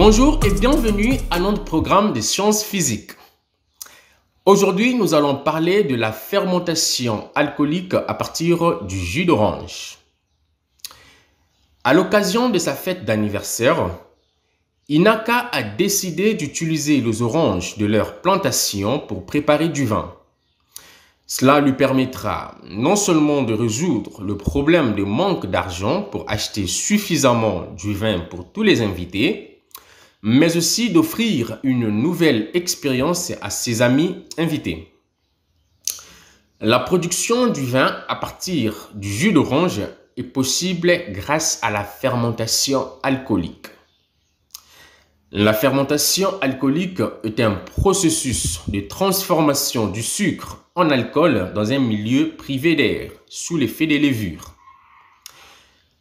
Bonjour et bienvenue à notre programme de sciences physiques. Aujourd'hui, nous allons parler de la fermentation alcoolique à partir du jus d'orange. À l'occasion de sa fête d'anniversaire, Inaka a décidé d'utiliser les oranges de leur plantation pour préparer du vin. Cela lui permettra non seulement de résoudre le problème de manque d'argent pour acheter suffisamment du vin pour tous les invités, mais aussi d'offrir une nouvelle expérience à ses amis invités. La production du vin à partir du jus d'orange est possible grâce à la fermentation alcoolique. La fermentation alcoolique est un processus de transformation du sucre en alcool dans un milieu privé d'air, sous l'effet des levures.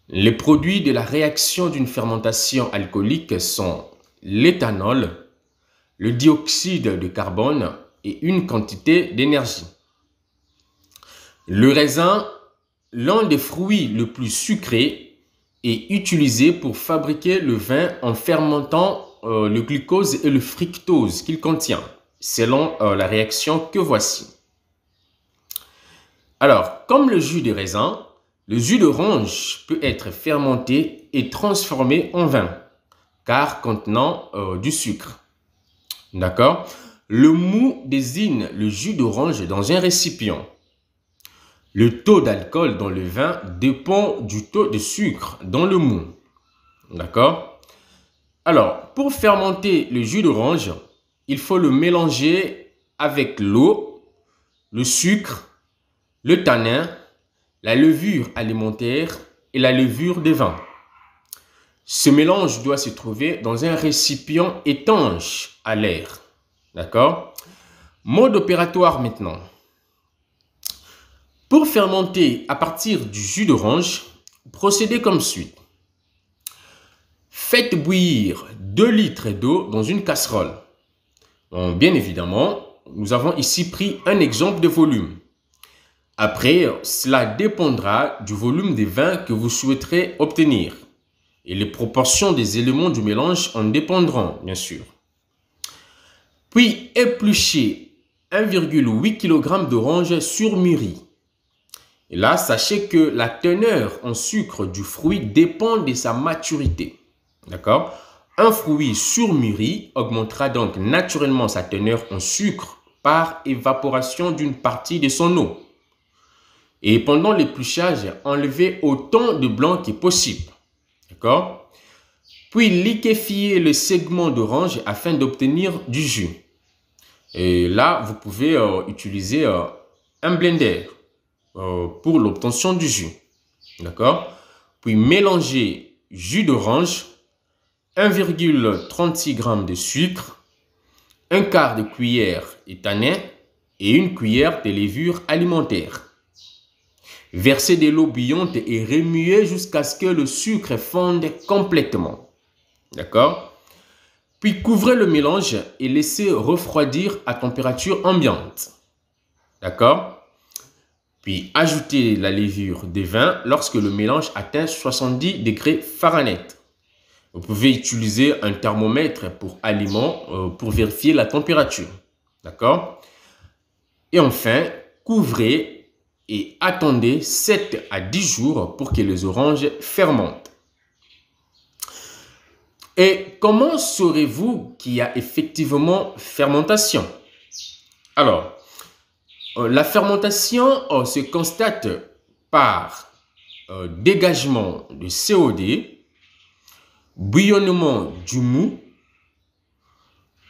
Les produits de la réaction d'une fermentation alcoolique sont l'éthanol, le dioxyde de carbone et une quantité d'énergie. Le raisin, l'un des fruits les plus sucrés, est utilisé pour fabriquer le vin en fermentant le glucose et le fructose qu'il contient, selon la réaction que voici. Alors, comme le jus de raisin, le jus d'orange peut être fermenté et transformé en vin, car contenant du sucre. D'accord? Le mou désigne le jus d'orange dans un récipient. Le taux d'alcool dans le vin dépend du taux de sucre dans le mou. D'accord? Alors, pour fermenter le jus d'orange, il faut le mélanger avec l'eau, le sucre, le tanin, la levure alimentaire et la levure des vins. Ce mélange doit se trouver dans un récipient étanche à l'air. D'accord? Mode opératoire maintenant. Pour fermenter à partir du jus d'orange, procédez comme suit. Faites bouillir 2 litres d'eau dans une casserole. Bon, bien évidemment, nous avons ici pris un exemple de volume. Après, cela dépendra du volume des vins que vous souhaiterez obtenir. Et les proportions des éléments du mélange en dépendront, bien sûr. Puis, épluchez 1,8 kg d'orange surmûrie. Et là, sachez que la teneur en sucre du fruit dépend de sa maturité. D'accord? Un fruit surmûri augmentera donc naturellement sa teneur en sucre par évaporation d'une partie de son eau. Et pendant l'épluchage, enlevez autant de blanc que possible. D'accord? Puis liquéfiez le segment d'orange afin d'obtenir du jus. Et là, vous pouvez utiliser un blender pour l'obtention du jus. D'accord? Puis mélangez jus d'orange, 1,36 g de sucre, un quart de cuillère de tanin et 1 cuillère de levure alimentaire. Versez de l'eau bouillante et remuez jusqu'à ce que le sucre fonde complètement. D'accord? Puis couvrez le mélange et laissez refroidir à température ambiante. D'accord? Puis ajoutez la levure des vins lorsque le mélange atteint 70 degrés Fahrenheit. Vous pouvez utiliser un thermomètre pour aliments pour vérifier la température. D'accord? Et enfin, couvrez et attendez 7 à 10 jours pour que les oranges fermentent. Et comment saurez-vous qu'il y a effectivement fermentation? Alors, la fermentation se constate par dégagement de CO2, bouillonnement du mou,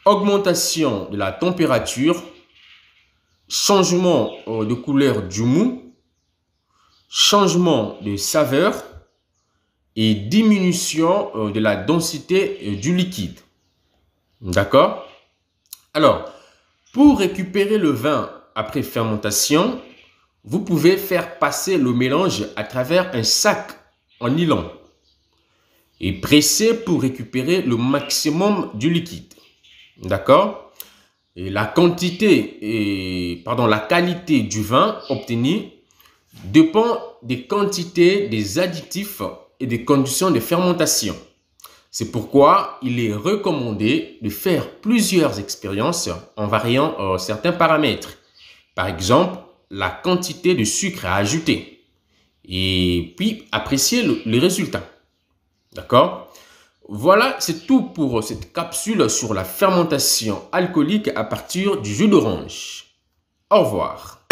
augmentation de la température, changement de couleur du mou, changement de saveur et diminution de la densité du liquide. D'accord? Alors, pour récupérer le vin après fermentation, vous pouvez faire passer le mélange à travers un sac en nylon et presser pour récupérer le maximum du liquide. D'accord? Et la qualité du vin obtenu dépend des quantités des additifs et des conditions de fermentation. C'est pourquoi il est recommandé de faire plusieurs expériences en variant certains paramètres. Par exemple, la quantité de sucre à ajouter. Et puis, apprécier les résultats. D'accord? Voilà, c'est tout pour cette capsule sur la fermentation alcoolique à partir du jus d'orange. Au revoir.